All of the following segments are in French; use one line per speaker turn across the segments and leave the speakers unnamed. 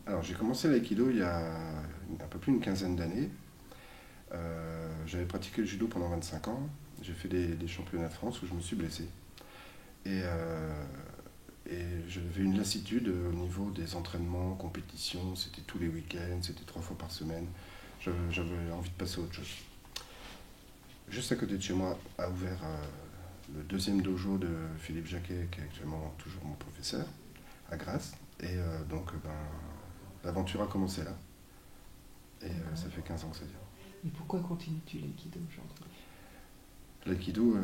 Alors, j'ai commencé l'aïkido il y a un peu plus d'une quinzaine d'années. J'avais pratiqué le judo pendant 25 ans. J'ai fait des championnats de France où je me suis blessé. Et, euh, et j'avais une lassitude au niveau des entraînements, compétitions. C'était tous les week-ends, c'était 3 fois par semaine. J'avais envie de passer à autre chose. Juste à côté de chez moi a ouvert le deuxième dojo de Philippe Jacquet, qui est actuellement toujours mon professeur, à Grasse. Donc, l'aventure a commencé là. Ça
D'accord.
fait 15 ans que ça dure.
Et pourquoi continues-tu l'aïkido aujourd'hui?
L'aïkido,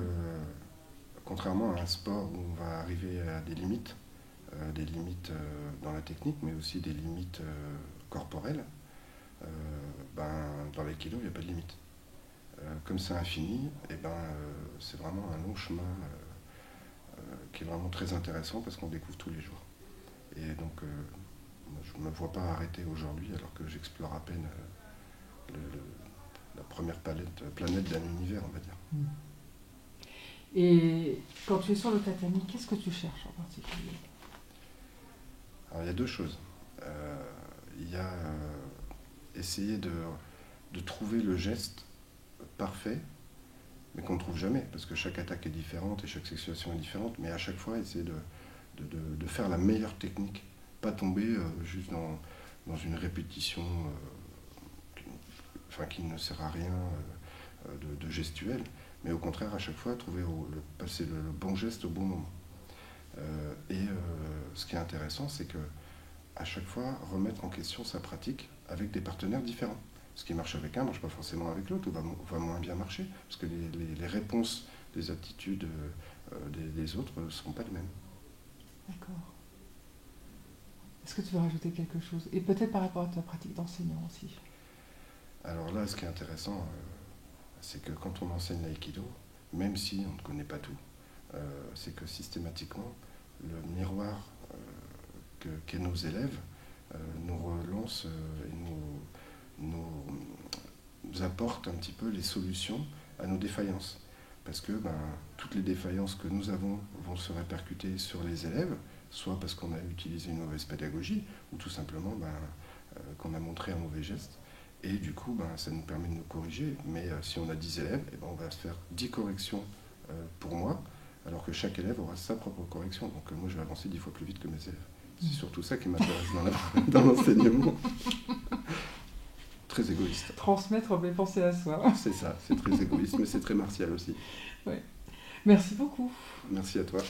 contrairement à un sport où on va arriver à des limites dans la technique, mais aussi des limites corporelles, euh, ben, dans l'aïkido, il n'y a pas de limite. Comme c'est infini, c'est vraiment un long chemin qui est vraiment très intéressant parce qu'on découvre tous les jours. Et donc, je ne me vois pas arrêter aujourd'hui alors que j'explore à peine la première planète d'un univers, on va dire.
Hmm. Et quand tu es sur le tatami, qu'est-ce que tu cherches en particulier?
Alors, il y a deux choses. Il y a essayer de trouver le geste parfait, mais qu'on ne trouve jamais, parce que chaque attaque est différente et chaque situation est différente, mais à chaque fois essayer de faire la meilleure technique, pas tomber juste dans une répétition qui ne sert à rien de gestuelle, mais au contraire à chaque fois trouver passer le bon geste au bon moment. Ce qui est intéressant, c'est que à chaque fois remettre en question sa pratique avec des partenaires différents. Ce qui marche avec un ne marche pas forcément avec l'autre, ou va moins bien marcher, parce que les réponses des attitudes des autres ne seront pas les mêmes.
D'accord. Est-ce que tu veux rajouter quelque chose? Et peut-être par rapport à ta pratique d'enseignant aussi.
Alors là, ce qui est intéressant, c'est que quand on enseigne l'aïkido, même si on ne connaît pas tout, c'est que systématiquement, le miroir qu'est nos élèves nous relance et nous apporte un petit peu les solutions à nos défaillances. Parce que toutes les défaillances que nous avons vont se répercuter sur les élèves, soit parce qu'on a utilisé une mauvaise pédagogie, ou tout simplement qu'on a montré un mauvais geste. Et du coup, ça nous permet de nous corriger. Mais si on a 10 élèves, on va se faire 10 corrections pour moi, alors que chaque élève aura sa propre correction. Donc moi, je vais avancer 10 fois plus vite que mes élèves. C'est surtout ça qui m'intéresse dans l'enseignement. Très égoïste.
Transmettre mes pensées à soi.
C'est ça, c'est très égoïste, mais c'est très martial aussi.
Ouais. Merci beaucoup.
Merci à toi.